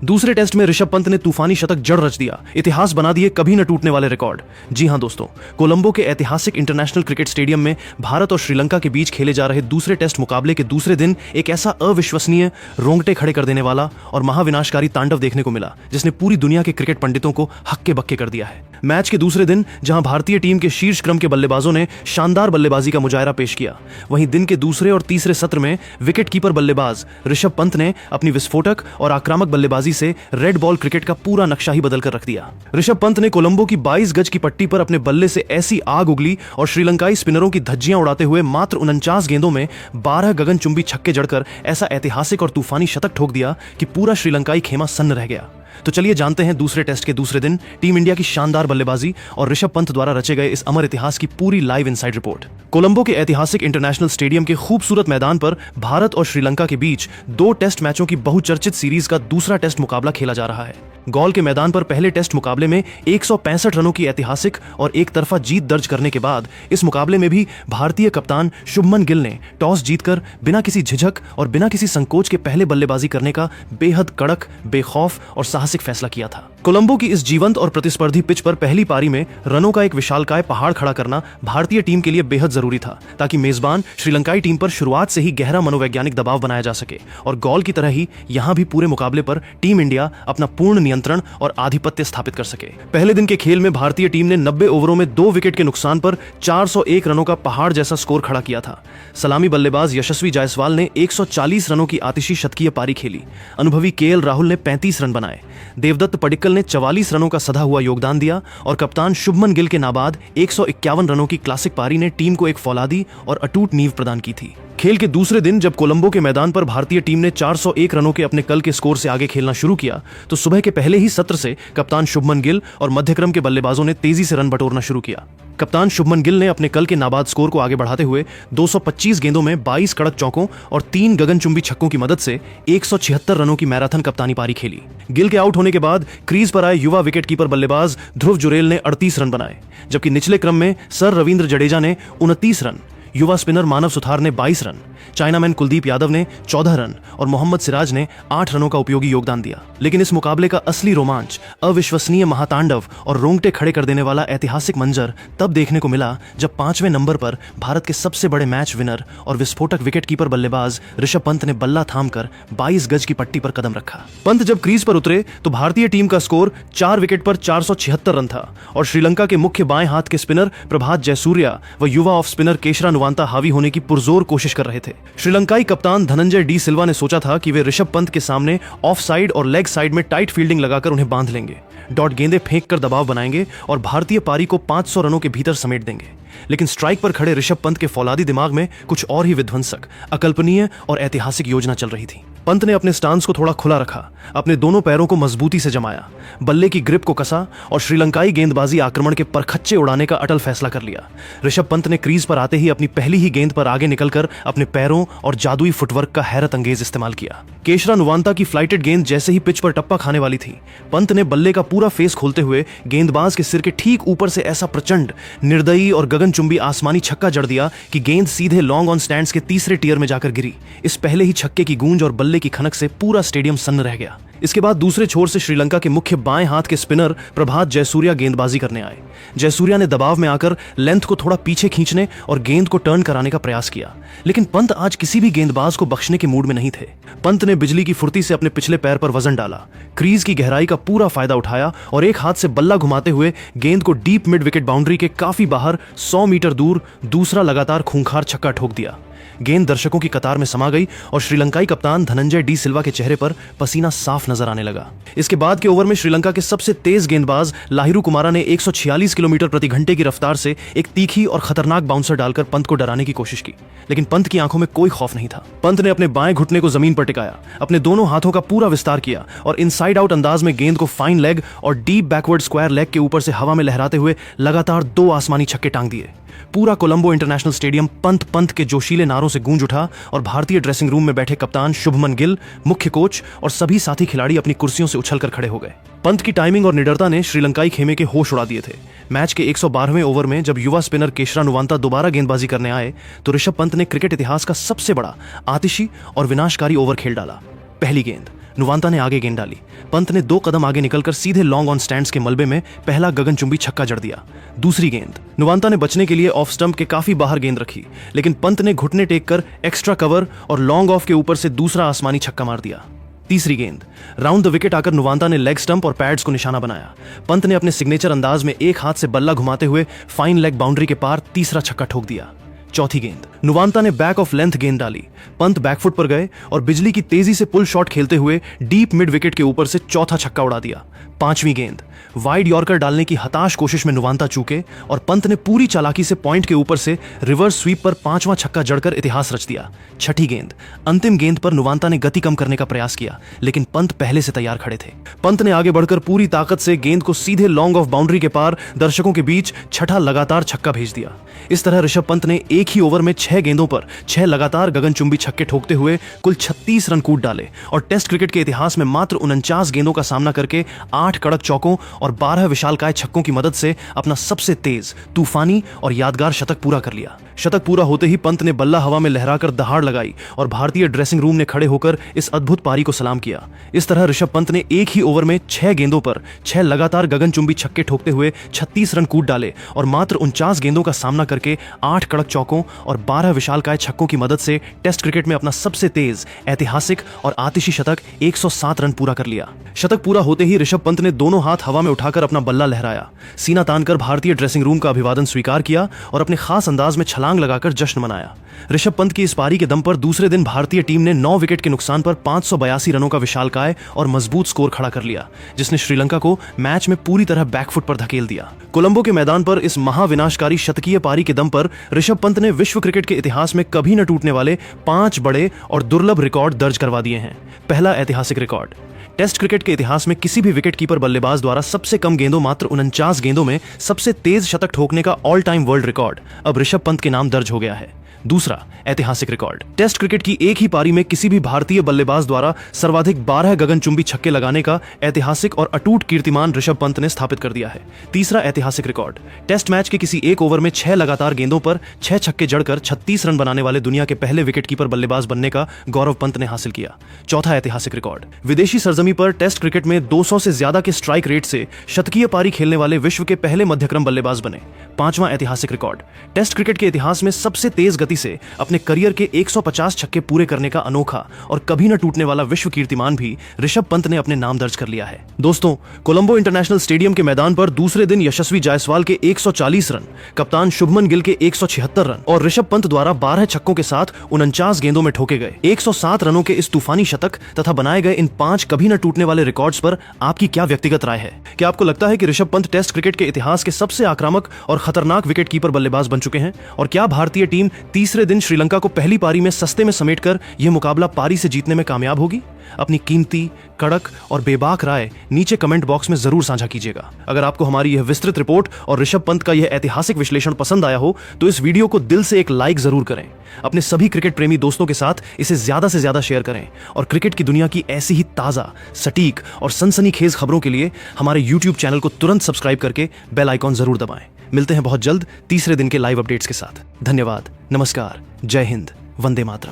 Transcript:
दूसरे टेस्ट में ऋषभ पंत ने तूफानी शतक जड़ रच दिया, इतिहास बना दिए कभी न टूटने वाले रिकॉर्ड। जी हां दोस्तों, कोलंबो के ऐतिहासिक इंटरनेशनल क्रिकेट स्टेडियम में भारत और श्रीलंका के बीच खेले जा रहे दूसरे टेस्ट मुकाबले के दूसरे दिन एक ऐसा अविश्वसनीय, रोंगटे खड़े कर देने वाला और महाविनाशकारी तांडव देखने को मिला जिसने पूरी दुनिया के क्रिकेट पंडितों को हक्के बक्के कर दिया है। मैच के दूसरे दिन जहां भारतीय टीम के शीर्ष क्रम के बल्लेबाजों ने शानदार बल्लेबाजी का मुजाहरा पेश किया, वहीं दिन के दूसरे और तीसरे सत्र में विकेट कीपर बल्लेबाज ऋषभ पंत ने अपनी विस्फोटक और आक्रामक बल्लेबाजी से रेड बॉल क्रिकेट का पूरा नक्शा ही बदल कर रख दिया। ऋषभ पंत ने कोलंबो की 22 गज की पट्टी पर अपने बल्ले से ऐसी आग उगली और श्रीलंकाई स्पिनरों की धज्जियां उड़ाते हुए मात्र 49 गेंदों में 12 गगनचुंबी छक्के जड़कर ऐसा ऐतिहासिक और तूफानी शतक ठोक दिया कि पूरा श्रीलंकाई खेमा सन्न रह गया। तो चलिए जानते हैं दूसरे टेस्ट के दूसरे दिन टीम इंडिया की शानदार बल्लेबाजी और ऋषभ पंत द्वारा रचे गए इस अमर इतिहास की पूरी लाइव इनसाइड रिपोर्ट। कोलंबो के ऐतिहासिक इंटरनेशनल स्टेडियम के खूबसूरत मैदान पर भारत और श्रीलंका के बीच 2 टेस्ट मैचों की बहुचर्चित सीरीज का दूसरा टेस्ट मुकाबला खेला जा रहा है। गॉल के मैदान पर पहले टेस्ट मुकाबले में 165 रनों की ऐतिहासिक और एक तरफा जीत दर्ज करने के बाद इस मुकाबले में भी भारतीय कप्तान शुभमन गिल ने टॉस जीतकर बिना किसी झिझक और बिना किसी संकोच के पहले बल्लेबाजी करने का बेहद कड़क, बेखौफ और साहसिक फैसला किया था। कोलंबो की इस जीवंत और प्रतिस्पर्धी पिच पर पहली पारी में रनों का एक विशालकाय पहाड़ खड़ा करना भारतीय टीम के लिए बेहद जरूरी था, ताकि मेजबान श्रीलंकाई टीम पर शुरुआत से ही गहरा मनोवैज्ञानिक दबाव बनाया जा सके और गॉल की तरह ही यहां भी पूरे मुकाबले पर टीम इंडिया अपना पूर्ण नियंत्रण और आधिपत्य स्थापित कर सके। पहले दिन के खेल में भारतीय टीम ने 90 ओवरों में 2 विकेट के नुकसान पर 401 रनों का पहाड़ जैसा स्कोर खड़ा किया था। सलामी बल्लेबाज यशस्वी जायसवाल ने 140 रनों की आतिशी शतकीय पारी खेली। अनुभवी केएल राहुल ने 35 रन बनाए। देवदत्त पडिक्कल ने 44 रनों का सधा हुआ योगदान दिया और कप्तान शुभमन गिल के नाबाद 151 रनों की क्लासिक पारी ने टीम को एक फौलादी और अटूट नींव प्रदान की थी। खेल के दूसरे दिन जब कोलंबो के मैदान पर भारतीय टीम ने 401 रनों के अपने कल के स्कोर से आगे खेलना शुरू किया, तो सुबह के पहले ही सत्र से कप्तान शुभमन गिल और मध्यक्रम के बल्लेबाजों ने तेजी से रन बटोरना शुरू किया। कप्तान शुभमन गिल ने अपने कल के नाबाद स्कोर को आगे बढ़ाते हुए 225 गेंदों में 22 कड़क चौकों और 3 गगनचुंबी छक्कों की मदद से 176 रनों की मैराथन कप्तानी पारी खेली। गिल के आउट होने के बाद क्रीज पर आए युवा विकेटकीपर बल्लेबाज ध्रुव जुरेल ने 38 रन बनाए, जबकि निचले क्रम में सर रविंद्र जडेजा ने 29 रन, युवा स्पिनर मानव सुथार ने 22 रन, चाइनामैन कुलदीप यादव ने 14 रन और मोहम्मद सिराज ने 8 रनों का उपयोगी योगदान दिया। लेकिन इस मुकाबले का असली रोमांच, अविश्वसनीय महातांडव और रोंगटे खड़े कर देने वाला ऐतिहासिक मंजर तब देखने को मिला जब 5वें नंबर पर भारत के सबसे बड़े मैच विनर और विस्फोटक विकेटकीपर बल्लेबाज ऋषभ पंत ने बल्ला थामकर 22 गज की पट्टी पर कदम रखा। पंत जब क्रीज पर उतरे तो भारतीय टीम का स्कोर 4 विकेट पर 476 रन था और श्रीलंका के मुख्य बाएं हाथ के स्पिनर प्रभात जयसूर्या व युवा ऑफ स्पिनर केशरा नुवांता हावी होने की पुरजोर कोशिश कर रहे थे। श्रीलंकाई कप्तान धनंजय डी सिल्वा ने सोचा था कि वे ऋषभ पंत के सामने ऑफ साइड और लेग साइड में टाइट फील्डिंग लगाकर उन्हें बांध लेंगे, डॉट गेंदें फेंक कर दबाव बनाएंगे और भारतीय पारी को 500 रनों के भीतर समेट देंगे। लेकिन स्ट्राइक पर खड़े ऋषभ पंत के फौलादी दिमाग में कुछ और ही विध्वंसक, अकल्पनीय और ऐतिहासिक योजना चल रही थी। पंत ने अपने स्टांस को थोड़ा खुला रखा, अपने दोनों पैरों को मजबूती से जमाया, बल्ले की ग्रिप को कसा और श्रीलंकाई गेंदबाजी आक्रमण के परखच्चे उड़ाने का अटल फैसला कर लिया। ऋषभ पंत ने क्रीज पर आते ही अपनी पहली ही गेंद पर आगे निकलकर अपने पैरों और जादुई फुटवर्क का हैरत अंगेज इस्तेमाल किया। केशरा नुवांता की फ्लाइटेड गेंद जैसे ही पिच पर टप्पा खाने वाली थी, पंत ने बल्ले का पूरा फेस खोलते हुए गेंदबाज के सिर के ठीक ऊपर से ऐसा प्रचंड, निर्दयी और गगनचुंबी आसमानी छक्का जड़ दिया कि गेंद सीधे लॉन्ग ऑन स्टैंड्स के तीसरे टियर में जाकर गिरी। इस पहले ही छक्के की गूंज और बल्ले की खनक से पूरा स्टेडियम सन्न रह गया। इसके बाद दूसरे छोर से श्रीलंका के मुख्य बाएं हाथ के स्पिनर प्रभात जयसूर्या गेंदबाजी करने आए। जयसूर्या ने दबाव में आकर लेंथ को थोड़ा पीछे खींचने और गेंद को टर्न कराने का प्रयास किया, लेकिन पंत आज किसी भी गेंदबाज को बख्शने के मूड में नहीं थे। पंत ने बिजली की फुर्ती से अपने पिछले पैर पर वजन डाला, क्रीज की गहराई का पूरा फायदा उठाया और एक हाथ से बल्ला घुमाते हुए गेंद को डीप मिड विकेट बाउंड्री के काफी बाहर 100 मीटर दूर दूसरा लगातार खूंखार छक्का ठोक दिया। गेंद दर्शकों की कतार में समा गई और श्रीलंकाई कप्तान धनंजय डी सिल्वा के चेहरे पर पसीना साफ नजर आने लगा। इसके बाद के ओवर में श्रीलंका के सबसे तेज गेंदबाज लाहिरू कुमारा ने 146 किलोमीटर प्रति घंटे की रफ्तार से एक तीखी और खतरनाक बाउंसर डालकर पंत को डराने की कोशिश की, लेकिन पंत की आंखों में कोई खौफ नहीं था। पंत ने अपने बाएं घुटने को जमीन पर टिकाया, अपने दोनों हाथों का पूरा विस्तार किया और इनसाइड आउट अंदाज में गेंद को फाइन लेग और डीप बैकवर्ड स्क्वायर लेग के ऊपर से हवा में लहराते हुए लगातार 2 आसमानी छक्के टांग दिए। पूरा कोलंबो इंटरनेशनल स्टेडियम पंत पंत के जोशीले नारों से गूंज उठा और भारतीय ड्रेसिंग रूम में बैठे कप्तान शुभमन गिल, मुख्य कोच और सभी साथी खिलाड़ी अपनी कुर्सियों से उछलकर खड़े हो गए। पंत की टाइमिंग और निडरता ने श्रीलंकाई खेमे के होश उड़ा दिए थे। मैच के 112वें ओवर में जब युवा स्पिनर केशरा नुवांता दोबारा गेंदबाजी करने आए तो ऋषभ पंत ने क्रिकेट इतिहास का सबसे बड़ा, आतिशी और विनाशकारी ओवर खेल डाला। पहली गेंद नुवांता ने आगे गेंद डाली। पंत ने 2 कदम आगे निकलकर सीधे लॉन्ग ऑन स्टैंड्स के मलबे में पहला गगनचुंबी छक्का जड़ दिया। दूसरी गेंद, नुवांता ने बचने के लिए ऑफ स्टंप के काफी बाहर गेंद रखी, लेकिन पंत ने घुटने टेक कर एक्स्ट्रा कवर और लॉन्ग ऑफ के ऊपर से दूसरा आसमानी छक्का मार दिया। तीसरी गेंद, राउंड द विकेट आकर नुवांता ने लेग स्टंप और पैड्स को निशाना बनाया। पंत ने अपने सिग्नेचर अंदाज में एक हाथ से बल्ला घुमाते हुए फाइन लेग बाउंड्री के पार तीसरा छक्का ठोक दिया। चौथी गेंद, नुवांता ने बैक ऑफ लेंथ गेंद डाली। पंत बैकफुट पर गए और बिजली की तेजी से पुल शॉट खेलते हुए डीप मिड विकेट के ऊपर से चौथा छक्का उड़ा दिया। पांचवी गेंद, वाइड यॉर्कर डालने की हताश कोशिश में नुवांता चूके और पंत ने पूरी चालाकी से पॉइंट के ऊपर से रिवर्स स्वीप पर 5वां छक्का जड़कर इतिहास रच दिया। छठी गेंद, अंतिम गेंद पर नुवांता ने गति कम करने का प्रयास किया, लेकिन पंत पहले से तैयार खड़े थे। पंत ने आगे बढ़कर पूरी ताकत से गेंद को सीधे लॉन्ग ऑफ बाउंड्री के पार दर्शकों के बीच छठा लगातार छक्का भेज दिया। इस तरह ऋषभ पंत ने एक ही ओवर में 6 गेंदों पर 6 लगातार गगनचुंबी छक्के ठोकते हुए कुल 36 रन कूद डाले और टेस्ट क्रिकेट के इतिहास में मात्र 49 गेंदों का सामना करके 8 कड़क चौकों और 12 विशालकाय छक्कों की मदद से अपना सबसे तेज, तूफानी और यादगार शतक पूरा कर लिया। शतक पूरा होते ही पंत ने बल्ला हवा में लहराकर दहाड़ लगाई और भारतीय ड्रेसिंग रूम ने खड़े होकर इस अद्भुत पारी को सलाम किया। इस तरह ऋषभ पंत ने एक ही ओवर में 6 गेंदों पर 6 लगातार गगनचुंबी छक्के ठोकते हुए 36 रन कूद डाले और मात्र 49 गेंदों का सामना करके 8 कड़क चौकों और 12 विशालकाय छक्कों की मदद से टेस्ट क्रिकेट में अपना सबसे तेज, ऐतिहासिक और आतिशी शतक 107 रन पूरा कर लिया। शतक पूरा होते ही ऋषभ पंत ने दोनों हाथ हवा में उठाकर अपना बल्ला लहराया, सीना तानकर भारतीय ड्रेसिंग रूम का अभिवादन स्वीकार किया और अपने खास अंदाज में छलांग लगाकर जश्न मनाया। ऋषभ पंत की इस पारी के दम पर दूसरे दिन भारतीय टीम ने 9 विकेट के नुकसान पर 582 रनों का विशालकाय और मजबूत स्कोर खड़ा कर लिया, जिसने श्रीलंका को मैच में पूरी तरह बैकफुट पर धकेल दिया। कोलंबो के मैदान पर इस महाविनाशकारी शतकीय पारी के दम पर ऋषभ पंत ने विश्व क्रिकेट के इतिहास में कभी न टूटने वाले 5 बड़े और दुर्लभ रिकॉर्ड दर्ज करवा दिए हैं। पहला ऐतिहासिक रिकॉर्ड, टेस्ट क्रिकेट के इतिहास में किसी भी विकेटकीपर बल्लेबाज द्वारा सबसे कम गेंदों मात्र 49 गेंदों में सबसे तेज शतक ठोकने का ऑल टाइम वर्ल्ड रिकॉर्ड अब ऋषभ पंत के नाम दर्ज हो गया है। दूसरा ऐतिहासिक रिकॉर्ड, टेस्ट क्रिकेट की एक ही पारी में किसी भी भारतीय बल्लेबाज द्वारा सर्वाधिक 12 गगनचुंबी छक्के लगाने का ऐतिहासिक और अटूट कीर्तिमान ऋषभ पंत ने स्थापित कर दिया है। तीसरा ऐतिहासिक रिकॉर्ड, टेस्ट मैच के किसी एक ओवर में 6 लगातार गेंदों पर 6 छक्के जड़कर 36 रन बनाने वाले दुनिया के पहले विकेटकीपर बल्लेबाज बनने का गौरव पंत ने हासिल किया। चौथा ऐतिहासिक रिकॉर्ड, विदेशी सरजमी पर टेस्ट क्रिकेट में 200 से ज्यादा के स्ट्राइक रेट से शतकीय पारी खेलने वाले विश्व के पहले मध्यक्रम बल्लेबाज बने। पांचवां ऐतिहासिक रिकॉर्ड, टेस्ट क्रिकेट के इतिहास में सबसे तेज गति से अपने करियर के 150 छक्के पूरे करने का अनोखा और कभी न टूटने वाला विश्व कीर्तिमान भी ऋषभ पंत ने अपने नाम दर्ज कर लिया है। दोस्तों, कोलंबो इंटरनेशनल स्टेडियम के मैदान पर दूसरे दिन यशस्वी जायसवाल के 140 रन, कप्तान शुभमन गिल के 176 रन और ऋषभ पंत द्वारा 12 छक्कों के साथ 49 गेंदों में ठोके गए 107 रनों के इस तूफानी शतक तथा बनाए गए इन 5 कभी न टूटने वाले रिकॉर्ड्स पर आपकी क्या व्यक्तिगत राय है? क्या आपको लगता है कि ऋषभ पंत टेस्ट क्रिकेट के इतिहास के सबसे आक्रामक और खतरनाक विकेटकीपर बल्लेबाज बन चुके हैं? और क्या भारतीय टीम तीसरे दिन श्रीलंका को पहली पारी में सस्ते में समेटकर यह मुकाबला पारी से जीतने में कामयाब होगी? अपनी कीमती, कड़क और बेबाक राय नीचे कमेंट बॉक्स में जरूर साझा कीजिएगा। अगर आपको हमारी यह विस्तृत रिपोर्ट और ऋषभ पंत का यह ऐतिहासिक विश्लेषण पसंद आया हो तो इस वीडियो को दिल से एक लाइक जरूर करें। अपने सभी क्रिकेट प्रेमी दोस्तों के साथ इसे ज्यादा से ज्यादा शेयर करें और क्रिकेट की दुनिया की ऐसी ही ताजा, सटीक और सनसनीखेज खबरों के लिए हमारे YouTube चैनल को तुरंत सब्सक्राइब करके बेल आइकॉन जरूर दबाएं। मिलते हैं बहुत जल्द तीसरे दिन के लाइव अपडेट्स के साथ। धन्यवाद, नमस्कार, जय हिंद, वंदे मातरम।